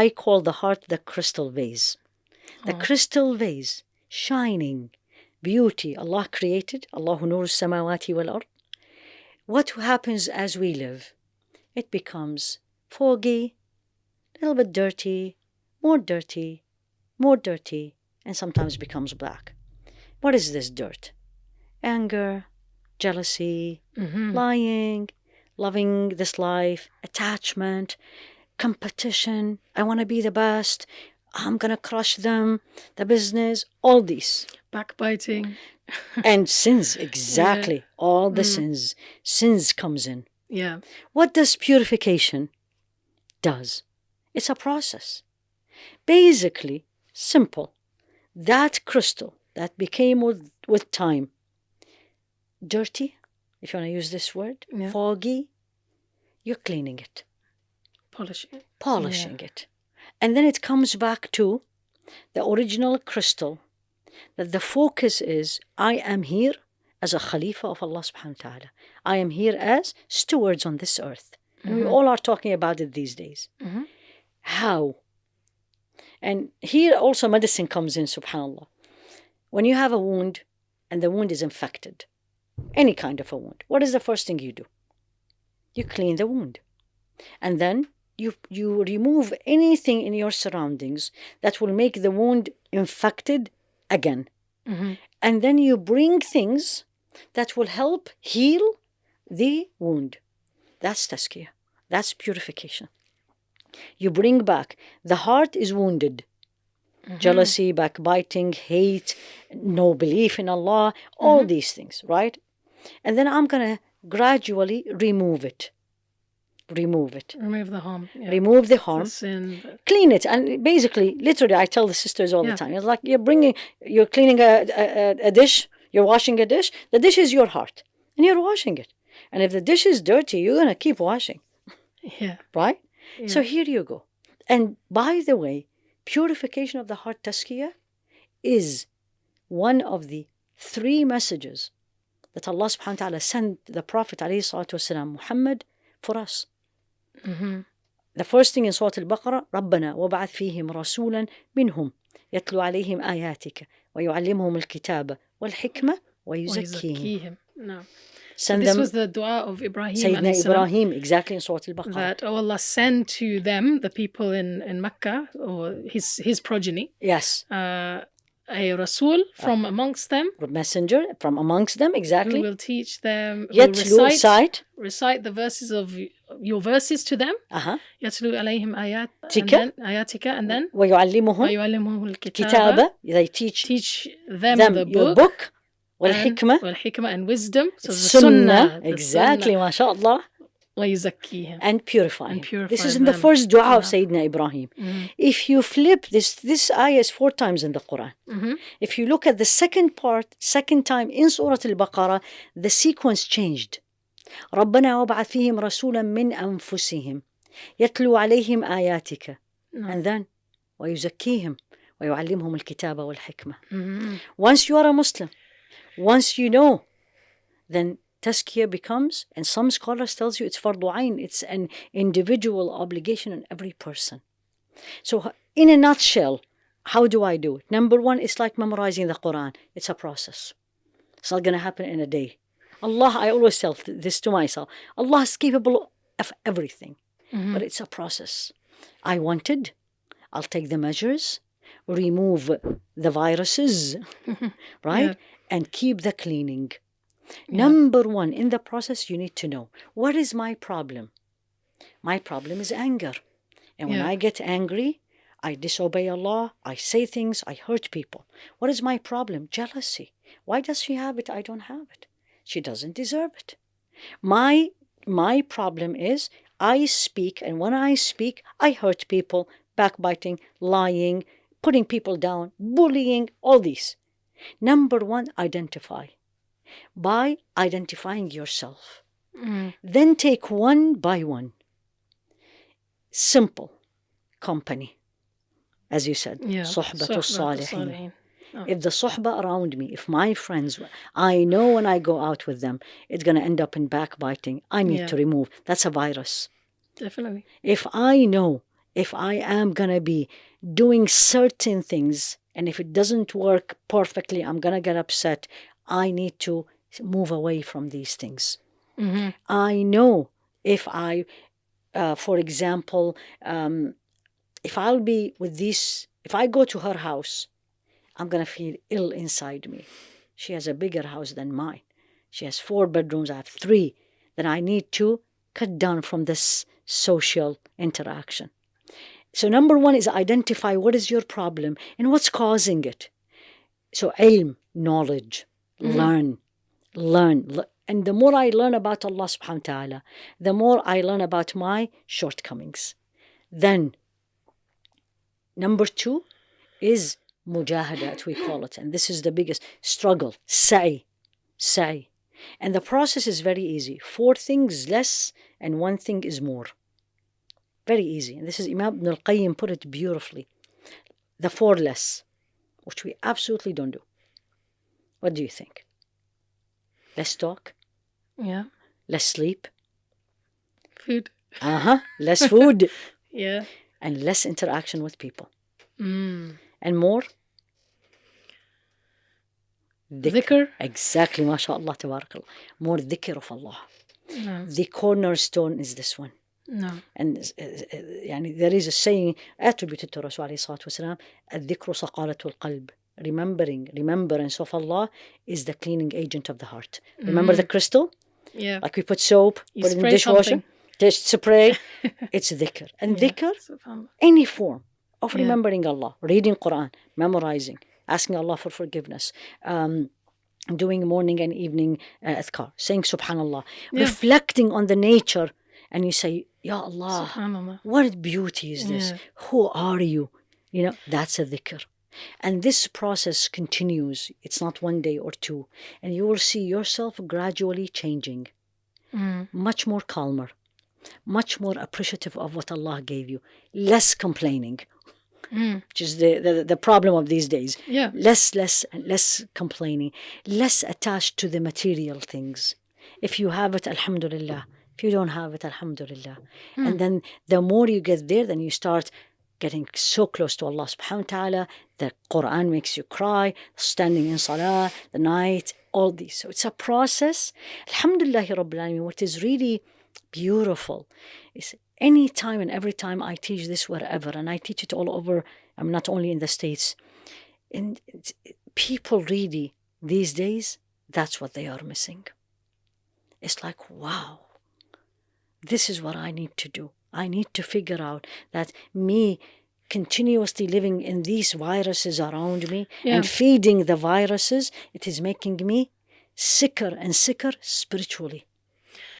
I call the heart the crystal vase. The crystal vase, shining, beauty Allah created. Allahu nur samawati wal ard. What happens as we live? It becomes foggy, a little bit dirty, more dirty, more dirty, and sometimes becomes black. What is this dirt? Anger, jealousy, lying, loving this life, attachment, competition. I want to be the best. I'm going to crush them, the business, all these. Backbiting. And sins, exactly. All the sins. Sins comes in. Yeah. What does purification does? It's a process. Basically, simple. That crystal that became with time dirty, if you want to use this word, foggy, you're cleaning it. Polishing it. And then it comes back to the original crystal, that the focus is, I am here as a Khalifa of Allah subhanahu wa ta'ala. I am here as stewards on this earth. And we all are talking about it these days. How? And here also medicine comes in, subhanAllah. When you have a wound and the wound is infected, any kind of a wound, what is the first thing you do? You clean the wound. And then you remove anything in your surroundings that will make the wound infected again. And then you bring things that will help heal the wound. That's tazkiyah. That's purification. You bring back. The heart is wounded. Jealousy, backbiting, hate, no belief in Allah, all these things, right? And then I'm going to gradually remove it. Remove the harm. Yeah. Remove the harm. The sin. Clean it. And basically, literally, I tell the sisters all the time, it's like you're cleaning a dish, you're washing a dish. The dish is your heart. And you're washing it. And if the dish is dirty, you're going to keep washing. Yeah. Right? Yeah. So here you go. And by the way, purification of the heart, tazkiyah, is one of the 3 messages that Allah subhanahu wa ta'ala sent the Prophet alayhi salatu wasalam, Muhammad, for us. The first thing in Surah Al-Baqarah, رَبَّنَا وَبَعَثْ فِيهِمْ رَسُولًا مِنْهُمْ يَتْلُو عَلَيْهِمْ آيَاتِكَ وَيُعَلِّمُهُمُ الْكِتَابَ وَالْحِكْمَةَ وَيُزَكِّيهِمْ. No. So this was the dua of Ibrahim. Sayyidina Ibrahim, exactly in Surah Al-Baqarah. That, oh Allah, send to them, the people in Mecca, or his progeny. Yes. A Rasul from amongst them. A messenger from amongst them, exactly. Who will teach them, recite the verses of your verses to them. يَتْلُو عَلَيْهِمْ آيَاتِكَ and then وَيُعَلِّمُهُمُ الْكِتَابَ. They teach them the book. والحكمة and wisdom. So Sunnah. Exactly, mashallah. وَيُزَكِّيهِمْ. And purify him. This is in the first dua of Sayyidina Ibrahim. If you flip this ayah is 4 times in the Quran. If you look at the second time in Surah Al-Baqarah, the sequence changed. رَبَّنَا وَبَعَثْ فِيهِمْ رَسُولًا مِنْ أَنفُسِهِمْ يَتْلُو عَلَيْهِمْ آيَاتِكَ. And then وَيُزَكِّيهِمْ وَيُعَلِّمْهُمُ الْكِتَابَ وَالْحِكْمَةَ. Once you are a Muslim, once you know, then tazkiyah becomes, and some scholars tells you it's fardu ayn, it's an individual obligation on every person. So in a nutshell, how do I do it? Number 1, it's like memorizing the Quran. It's a process. It's not going to happen in a day. Allah, I always tell this to myself, Allah is capable of everything, but it's a process. I wanted, I'll take the measures, remove the viruses, right? And keep the cleaning. Number 1, in the process, you need to know, what is my problem? My problem is anger. And when I get angry, I disobey Allah, I say things, I hurt people. What is my problem? Jealousy. Why does she have it? I don't have it. She doesn't deserve it. My problem is I speak, and when I speak, I hurt people, backbiting, lying, putting people down, bullying, all these. Number 1, identify. By identifying yourself. Then take one by one. Simple. Company. As you said, صحبة الصالحين. If the suhbah around me, if my friends, I know when I go out with them, it's going to end up in backbiting. I need to remove. That's a virus. Definitely. If I know if I am going to be doing certain things, and if it doesn't work perfectly, I'm going to get upset. I need to move away from these things. Mm-hmm. I know if I, for example, if I'll be with this, if I go to her house, I'm going to feel ill inside me. She has a bigger house than mine. She has 4 bedrooms, I have 3. Then I need to cut down from this social interaction. So number 1 is identify what is your problem and what's causing it. So ilm, knowledge, learn. And the more I learn about Allah subhanahu wa ta'ala, the more I learn about my shortcomings. Then, number 2 is mujahadat, we call it. And this is the biggest struggle. Sa'i. And the process is very easy. 4 things less and 1 thing is more. Very easy. And this is Imam Ibn al-Qayyim put it beautifully. The 4 less, which we absolutely don't do. What do you think? Less talk? Yeah. Less sleep? Food. Less food. Yeah. And less interaction with people. Mm. And more? Dhikr. Exactly, mashallah, tabarakallah. More dhikr of Allah. No. The cornerstone is this one. No. And there is a saying attributed to Rasul alayhi salatu wasalam, الذكر صقالة القلب. Remembrance of Allah is the cleaning agent of the heart. Remember the crystal? Yeah. Like we put soap, put it in the dishwasher, spray. It's dhikr. And dhikr, any form of remembering Allah, reading Quran, memorizing, asking Allah for forgiveness, doing morning and evening adhkar, saying subhanallah, reflecting on the nature, and you say, Ya Allah, what beauty is this? Who are you? That's a dhikr. And this process continues. It's not 1 day or 2. And you will see yourself gradually changing. Much more calmer. Much more appreciative of what Allah gave you. Less complaining. Which is the problem of these days. Yeah. Less complaining. Less attached to the material things. If you have it, alhamdulillah. If you don't have it, alhamdulillah. And then the more you get there, then you start getting so close to Allah subhanahu wa ta'ala. The Quran makes you cry, standing in salah, the night, all these. So it's a process. Alhamdulillahi Rabbil Alameen. What is really beautiful is any time and every time I teach this wherever, and I teach it all over, I'm not only in the States, and people really, these days, that's what they are missing. It's like, wow, this is what I need to do. I need to figure out that me continuously living in these viruses around me and feeding the viruses, it is making me sicker and sicker spiritually.